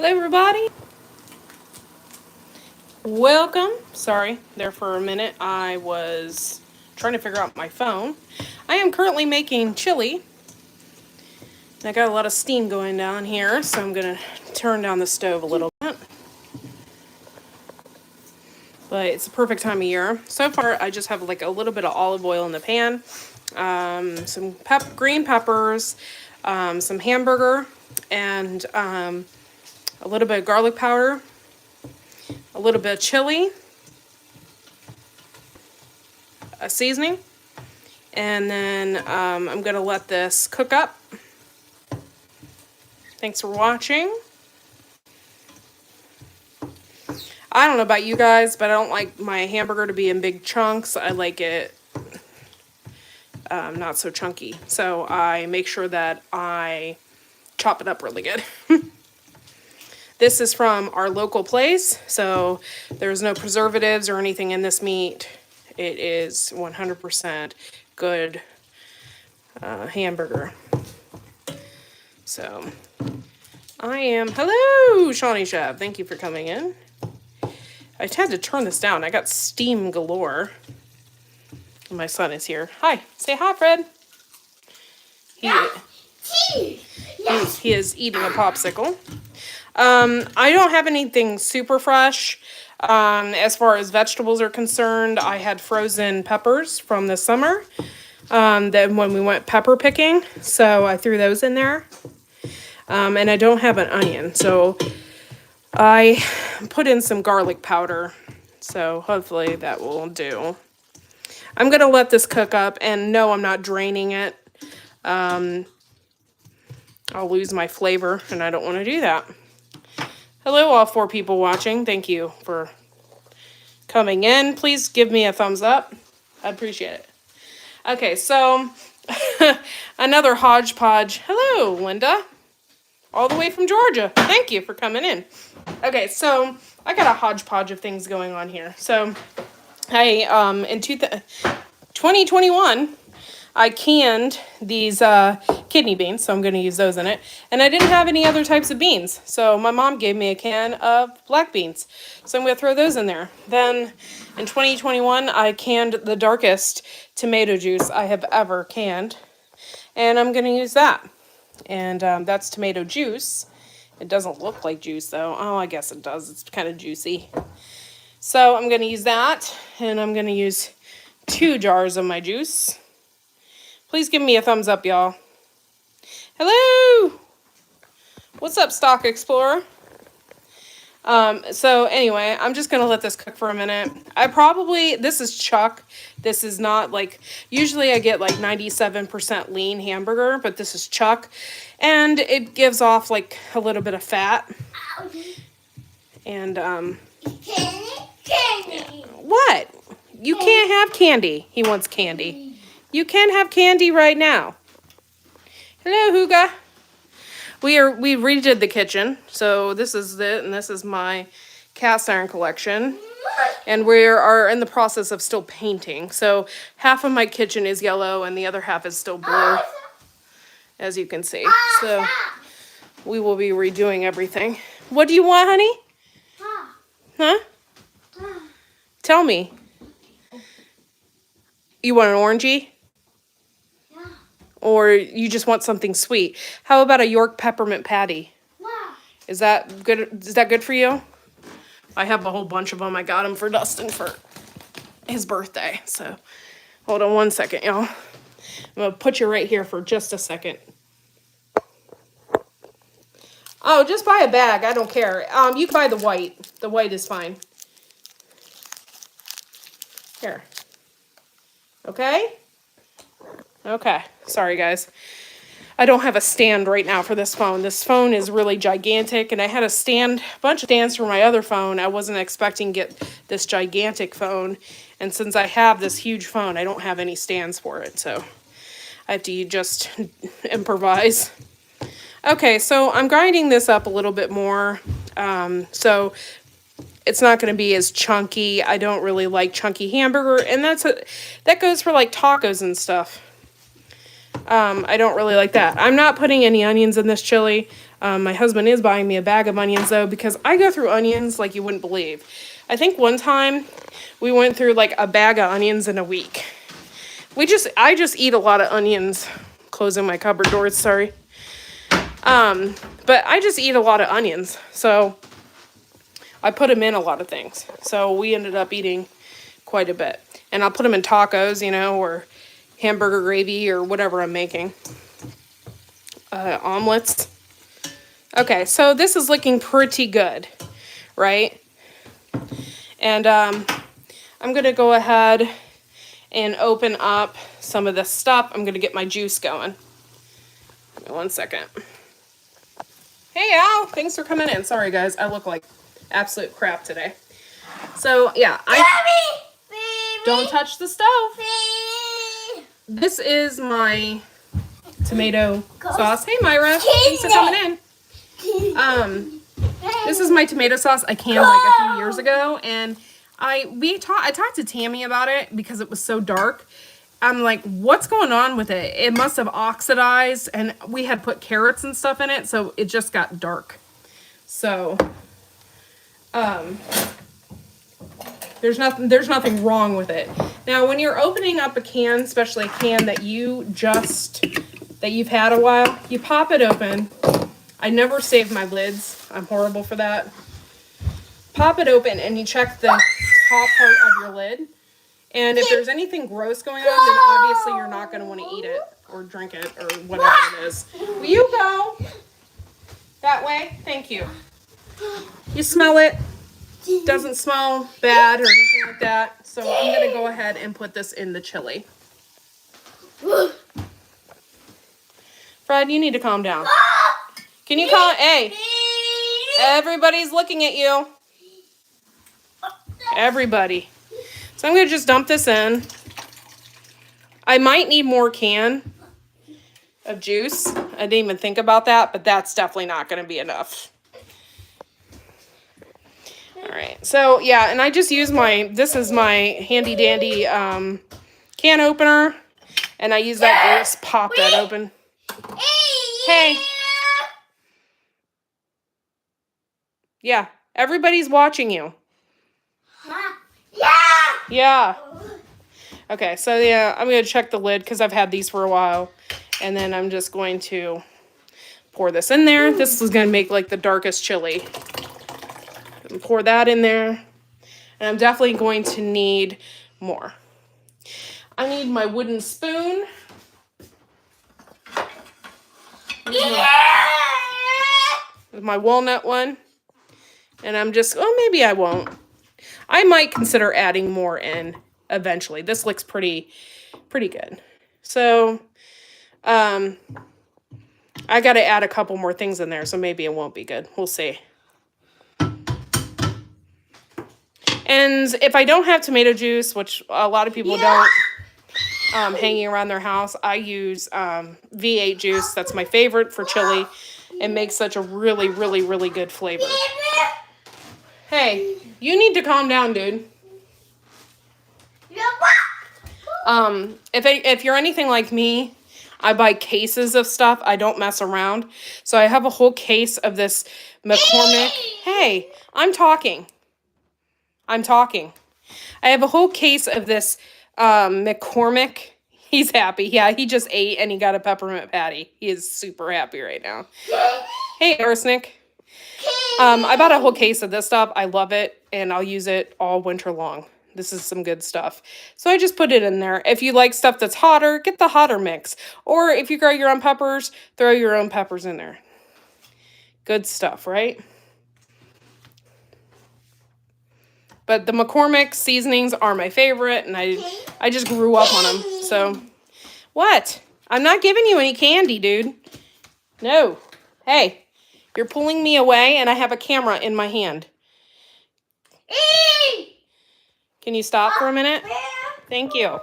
Hello everybody. Welcome. Sorry, there for a minute. I was trying to figure out my phone. I am currently making chili. I got a lot of steam going down here, so I'm going to turn down the stove a little bit. But it's the perfect time of year. So far, I just have like a little bit of olive oil in the pan, some green peppers, some hamburger, and a little bit of garlic powder, a little bit of chili, a seasoning, and then I'm going to let this cook up. Thanks for watching. I don't know about you guys, but I don't like my hamburger to be in big chunks. I like it not so chunky. So I make sure that I chop it up really good. This is from our local place, so there's no preservatives or anything in this meat. It is 100% good hamburger. So hello, Shawnee Chef. Thank you for coming in. I had to turn this down. I got steam galore. And my son is here. Hi. Say hi, Fred. He is eating a popsicle. I don't have anything super fresh. As far as vegetables are concerned, I had frozen peppers from the summer. Then when we went pepper picking, so I threw those in there. And I don't have an onion, so I put in some garlic powder. So hopefully that will do. I'm going to let this cook up, and no, I'm not draining it. I'll lose my flavor, and I don't want to do that. Hello, all 4 people watching. Thank you for coming in. Please give me a thumbs up. I appreciate it. Okay, so another hodgepodge. Hello, Linda. All the way from Georgia. Thank you for coming in. Okay, so I got a hodgepodge of things going on here. So in 2021, I canned these kidney beans, so I'm going to use those in it. And I didn't have any other types of beans, so my mom gave me a can of black beans. So I'm going to throw those in there. Then in 2021, I canned the darkest tomato juice I have ever canned. And I'm going to use that. And that's tomato juice. It doesn't look like juice, though. Oh, I guess it does. It's kind of juicy. So I'm going to use that, and I'm going to use 2 jars of my juice. Please give me a thumbs up, y'all. Hello! What's up, Stock Explorer? So anyway, I'm just going to let this cook for a minute. This is chuck. This is not like, usually I get like 97% lean hamburger, but this is chuck. And it gives off like a little bit of fat. And, Candy. what? You can't have candy. He wants candy. You can have candy right now. Hello, Huga. We redid the kitchen, so this is it, and this is my cast iron collection. And we are in the process of still painting. So half of my kitchen is yellow, and the other half is still blue, as you can see. So we will be redoing everything. What do you want, honey? Huh? Tell me. You want an orangey? Or you just want something sweet? How about a York peppermint patty? Is that good? Is that good for you? I have a whole bunch of them. I got them for Dustin for his birthday. So hold on one second, y'all. I'm gonna put you right here for just a second. Oh, just buy a bag. I don't care. You can buy the white. The white is fine. Here. Okay? Okay. Sorry, guys. I don't have a stand right now for this phone. This phone is really gigantic, and I had a bunch of stands for my other phone. I wasn't expecting to get this gigantic phone, and since I have this huge phone, I don't have any stands for it, so I have to just improvise. Okay, so I'm grinding this up a little bit more, so it's not going to be as chunky. I don't really like chunky hamburger, and that goes for like tacos and stuff. I don't really like that. I'm not putting any onions in this chili. My husband is buying me a bag of onions though, because I go through onions like you wouldn't believe. I think one time we went through like a bag of onions in a week. I just eat a lot of onions. Closing my cupboard doors, sorry. But I just eat a lot of onions, so I put them in a lot of things. So we ended up eating quite a bit. And I'll put them in tacos, you know, or hamburger gravy or whatever I'm making. Omelets. Okay, so this is looking pretty good, right? And I'm going to go ahead and open up some of this stuff. I'm going to get my juice going. Give me 1 second. Hey, Al, thanks for coming in. Sorry, guys, I look like absolute crap today. So, yeah, don't touch the stove. This is my tomato sauce. Hey, Myra, thanks for coming in. This is my tomato sauce I canned like a few years ago, and I talked to Tammy about it because it was so dark. I'm like, what's going on with it? It must have oxidized, and we had put carrots and stuff in it, so it just got dark. So, there's nothing wrong with it. Now, when you're opening up a can, especially a can that you've had a while, you pop it open. I never save my lids. I'm horrible for that. Pop it open and you check the top part of your lid. And if there's anything gross going on, then obviously you're not going to want to eat it or drink it or whatever it is. Will you go that way? Thank you. You smell it. Doesn't smell bad or anything like that. So I'm going to go ahead and put this in the chili. Fred, you need to calm down. Can you calm? Hey, everybody's looking at you. Everybody. So I'm going to just dump this in. I might need more can of juice. I didn't even think about that, but that's definitely not going to be enough. All right. So, yeah, and I just use this is my handy dandy can opener, and I use that to just pop that open. Hey. Yeah, everybody's watching you. Yeah. Okay, so yeah, I'm going to check the lid because I've had these for a while. And then I'm just going to pour this in there. This is going to make like the darkest chili. And pour that in there. And I'm definitely going to need more. I need my wooden spoon. With my walnut one. And I'm just, maybe I won't. I might consider adding more in eventually. This looks pretty good. So, I got to add a couple more things in there, so maybe it won't be good. We'll see. And if I don't have tomato juice, which a lot of people don't, hanging around their house, I use V8 juice. That's my favorite for chili. It makes such a really, really, really good flavor. Hey, you need to calm down, dude. If you're anything like me, I buy cases of stuff. I don't mess around. So I have a whole case of this McCormick. Hey, I'm talking. I have a whole case of this McCormick. He's happy. Yeah, he just ate and he got a peppermint patty. He is super happy right now. Hey, Arsenic. I bought a whole case of this stuff. I love it, and I'll use it all winter long. This is some good stuff. So I just put it in there. If you like stuff that's hotter, get the hotter mix. Or if you grow your own peppers, throw your own peppers in there. Good stuff, right? But the McCormick seasonings are my favorite, and I just grew up on them. So, what? I'm not giving you any candy, dude. No. Hey. You're pulling me away, and I have a camera in my hand. Can you stop for a minute? Thank you.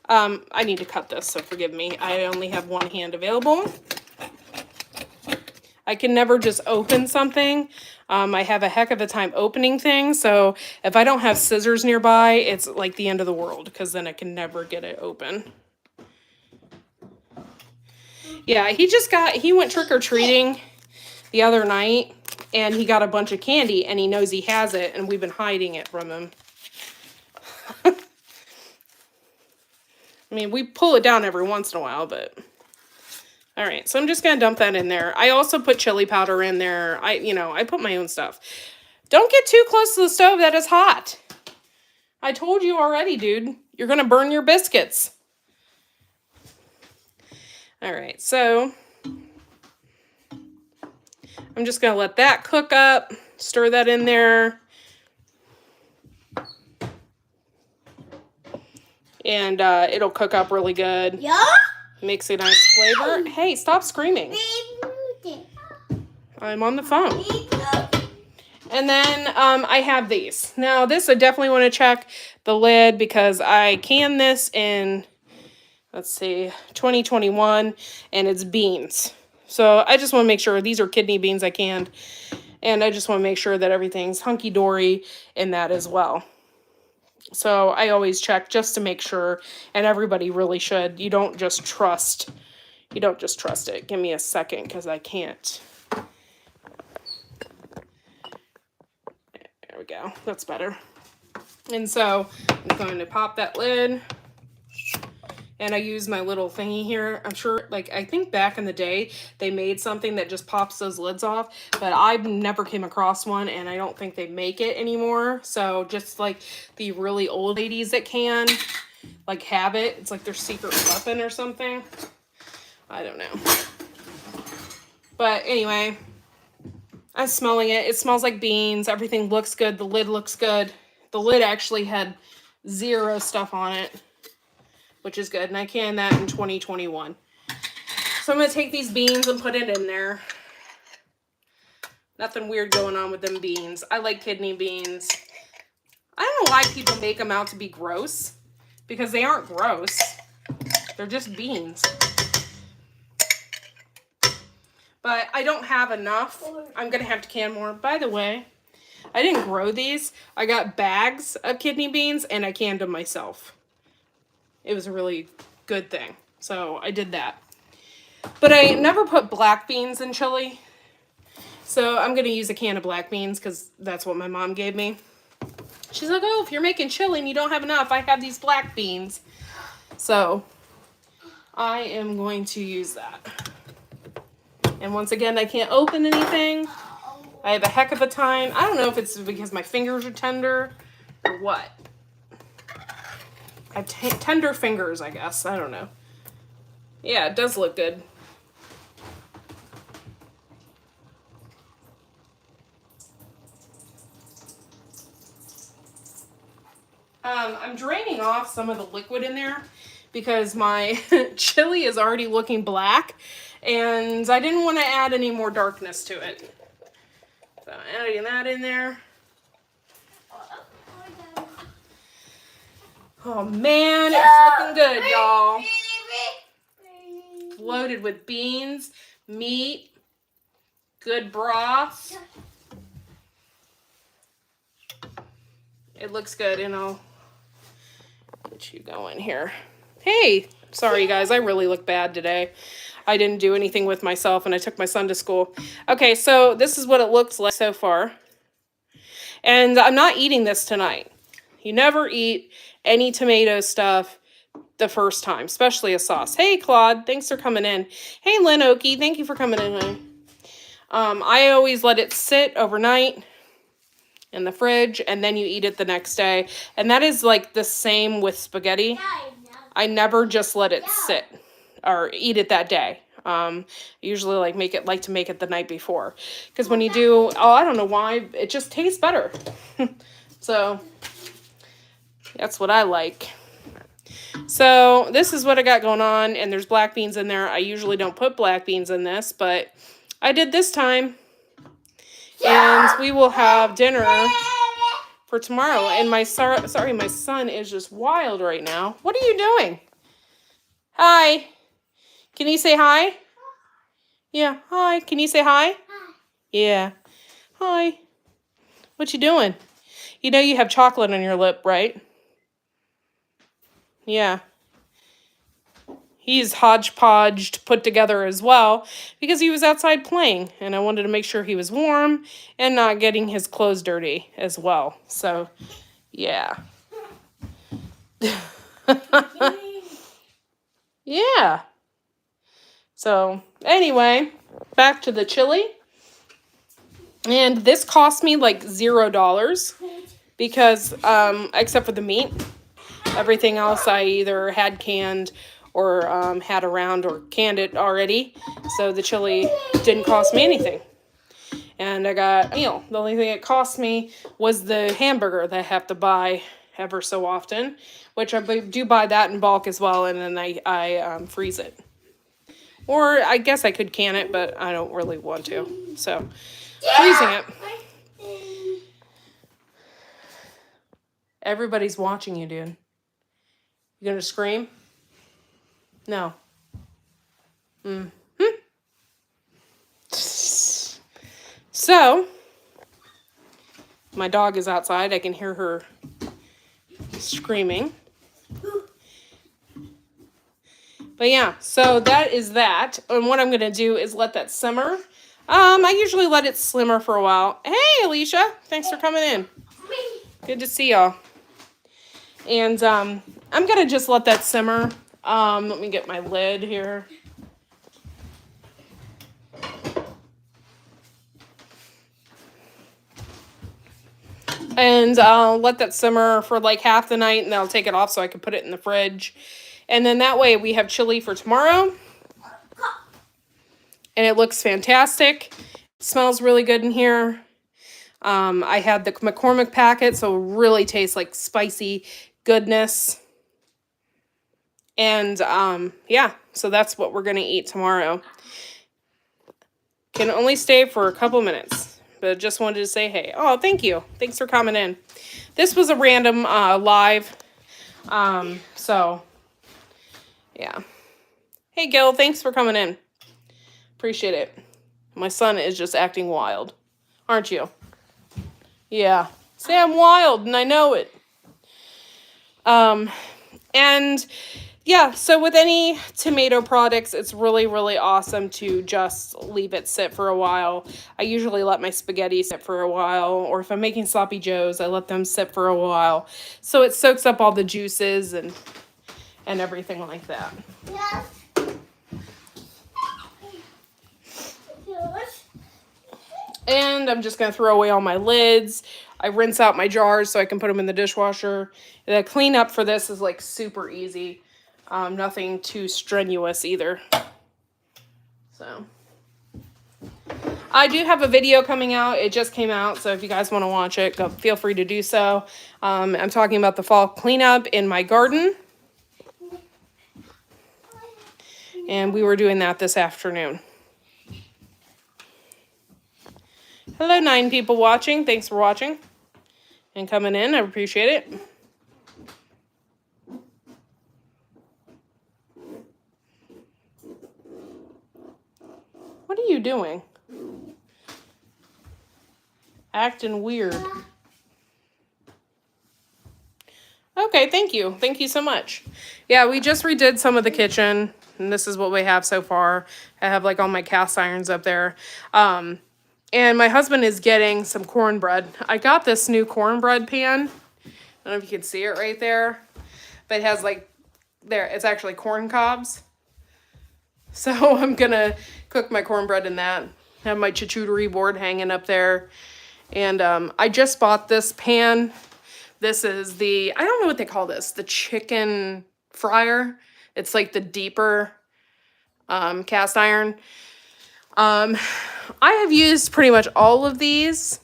I need to cut this, so forgive me. I only have one hand available. I can never just open something. I have a heck of a time opening things, so if I don't have scissors nearby, it's like the end of the world, because then I can never get it open. Yeah, he went trick-or-treating the other night, and he got a bunch of candy, and he knows he has it, and we've been hiding it from him. I mean, we pull it down every once in a while, but... All right, so I'm just going to dump that in there. I also put chili powder in there. I put my own stuff. Don't get too close to the stove. That is hot. I told you already, dude. You're going to burn your biscuits. All right, so I'm just going to let that cook up. Stir that in there. And it'll cook up really good. Yeah? Makes a nice flavor. Hey, stop screaming. I'm on the phone. And then I have these. Now, this I definitely want to check the lid because I canned this in, let's see, 2021, and it's beans. So I just want to make sure these are kidney beans I canned. And I just want to make sure that everything's hunky-dory in that as well. So I always check just to make sure, and everybody really should. You don't just trust it. Give me a second because I can't. There we go. That's better. And so I'm going to pop that lid. And I use my little thingy here. I'm sure, I think back in the day, they made something that just pops those lids off. But I've never came across one, and I don't think they make it anymore. So just like the really old ladies that can, have it. It's like their secret weapon or something. I don't know. But anyway, I'm smelling it. It smells like beans. Everything looks good. The lid looks good. The lid actually had 0 stuff on it, which is good. And I canned that in 2021. So I'm going to take these beans and put it in there. Nothing weird going on with them beans. I like kidney beans. I don't know why people make them out to be gross, because they aren't gross. They're just beans. But I don't have enough. I'm going to have to can more. By the way, I didn't grow these. I got bags of kidney beans, and I canned them myself. It was a really good thing. So I did that. But I never put black beans in chili. So I'm going to use a can of black beans because that's what my mom gave me. She's like, oh, if you're making chili and you don't have enough, I have these black beans. So I am going to use that. And once again, I can't open anything. I have a heck of a time. I don't know if it's because my fingers are tender or what. I have tender fingers, I guess. I don't know. Yeah, it does look good. I'm draining off some of the liquid in there because my chili is already looking black, and I didn't want to add any more darkness to it. So adding that in there. Oh man, it's looking good, y'all. Loaded with beans, meat, good broth. It looks good, and I'll get you going here. Hey, sorry guys, I really look bad today. I didn't do anything with myself, and I took my son to school. Okay, so this is what it looks like so far. And I'm not eating this tonight. You never eat any tomato stuff the first time, especially a sauce. Hey, Claude, thanks for coming in. Hey, Lynn Oakey, thank you for coming in, honey. I always let it sit overnight in the fridge, and then you eat it the next day. And that is like the same with spaghetti. I never just let it sit or eat it that day. Usually like to make it the night before, because when you do, I don't know why, it just tastes better. So that's what I like. So this is what I got going on, and there's black beans in there. I usually don't put black beans in this, but I did this time. And we will have dinner for tomorrow. And my son is just wild right now. What are you doing? Hi. Can you say hi? Yeah, hi. Can you say hi? Yeah. Hi. What you doing? You know you have chocolate on your lip, right? Yeah. he's hodgepodged put together as well because he was outside playing, and I wanted to make sure he was warm and not getting his clothes dirty as well. So, yeah. Yeah. So, anyway, back to the chili. And this cost me like $0 because, except for the meat, everything else I either had canned or had around or canned it already. So the chili didn't cost me anything. And I got a meal. The only thing it cost me was the hamburger that I have to buy ever so often, which I do buy that in bulk as well, and then I freeze it. Or I guess I could can it, but I don't really want to. So, freezing it. Everybody's watching you, dude. You gonna scream? No. So, my dog is outside. I can hear her screaming. But yeah, so that is that. And what I'm going to do is let that simmer. I usually let it simmer for a while. Hey, Alicia. Thanks for coming in. Good to see y'all. And I'm going to just let that simmer. Let me get my lid here. And I'll let that simmer for like half the night, and then I'll take it off so I can put it in the fridge. And then that way we have chili for tomorrow. And it looks fantastic. It smells really good in here. I had the McCormick packet, so it really tastes like spicy goodness. And yeah, so that's what we're going to eat tomorrow. Can only stay for a couple minutes, but just wanted to say hey. Oh, thank you. Thanks for coming in. This was a random live. So, yeah. Hey, Gil, thanks for coming in. Appreciate it. My son is just acting wild. Aren't you? Yeah. Say I'm wild, and I know it. And yeah, so with any tomato products, it's really, really awesome to just leave it sit for a while. I usually let my spaghetti sit for a while, or if I'm making sloppy joes, I let them sit for a while. So it soaks up all the juices and everything like that. Yes. And I'm just going to throw away all my lids. I rinse out my jars so I can put them in the dishwasher. The cleanup for this is like super easy. Nothing too strenuous either. So, I do have a video coming out. It just came out, so if you guys want to watch it, feel free to do so. I'm talking about the fall cleanup in my garden. And we were doing that this afternoon. Hello, 9 people watching. Thanks for watching and coming in. I appreciate it. What are you doing? Acting weird. Okay, thank you. Thank you so much. Yeah, we just redid some of the kitchen, and this is what we have so far. I have like all my cast irons up there. And my husband is getting some cornbread. I got this new cornbread pan. I don't know if you can see it right there. But it has like, there, it's actually corn cobs. So I'm going to cook my cornbread in that. Have my charcuterie board hanging up there. And I just bought this pan. This is the, I don't know what they call this, the chicken fryer. It's like the deeper cast iron. I have used pretty much all of these,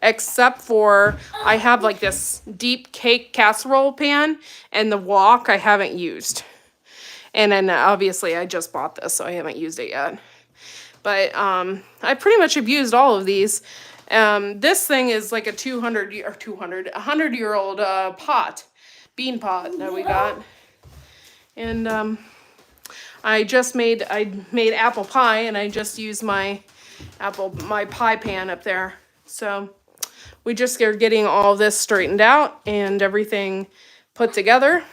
except for I have like this deep cake casserole pan, and the wok I haven't used. And then obviously I just bought this, so I haven't used it yet. But I pretty much have used all of these. This thing is like a 100-year-old pot, bean pot that we got. And I made apple pie, and I just used my pie pan up there. So we just are getting all this straightened out and everything put together.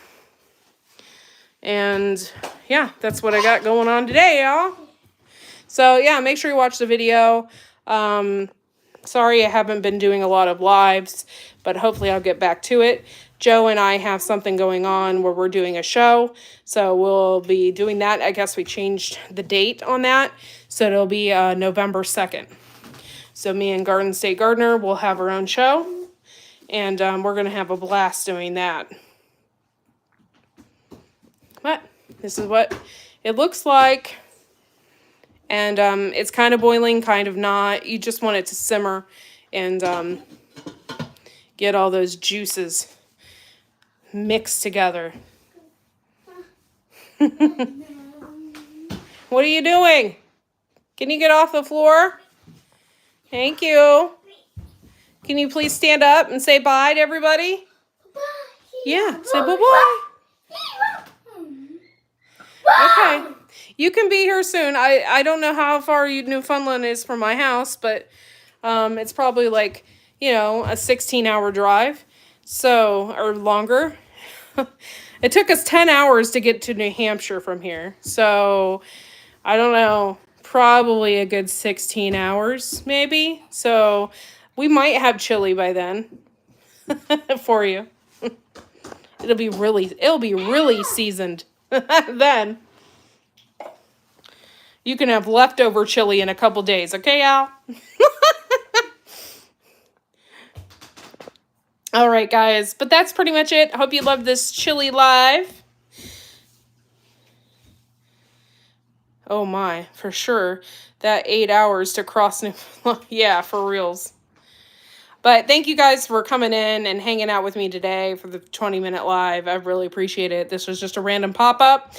And yeah, that's what I got going on today, y'all. So yeah, make sure you watch the video. Sorry I haven't been doing a lot of lives, but hopefully I'll get back to it. Joe and I have something going on where we're doing a show, so we'll be doing that. I guess we changed the date on that, so it'll be November 2nd. So me and Garden State Gardener will have our own show, and we're going to have a blast doing that. But this is what it looks like. And it's kind of boiling, kind of not. You just want it to simmer and get all those juices mixed together. What are you doing? Can you get off the floor? Thank you. Can you please stand up and say bye to everybody? Yeah, say bye-bye. Okay. You can be here soon. I don't know how far Newfoundland is from my house, but it's probably like, a 16-hour drive, or longer. It took us 10 hours to get to New Hampshire from here. So, I don't know, probably a good 16 hours, maybe. So, we might have chili by then for you. It'll be really seasoned then. You can have leftover chili in a couple days, okay, Al? All right, guys. But that's pretty much it. I hope you loved this chili live. Oh, my. For sure. That 8 hours to cross Newfoundland. Yeah, for reals. But thank you guys for coming in and hanging out with me today for the 20-minute live. I really appreciate it. This was just a random pop-up.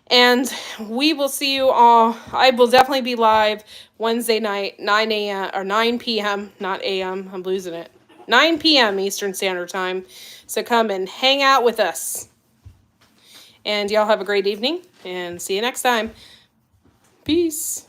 And we will see you all. I will definitely be live Wednesday night, 9 a.m. or 9 p.m. Not a.m. I'm losing it. 9 p.m. Eastern Standard Time. So come and hang out with us. And y'all have a great evening. And see you next time. Peace.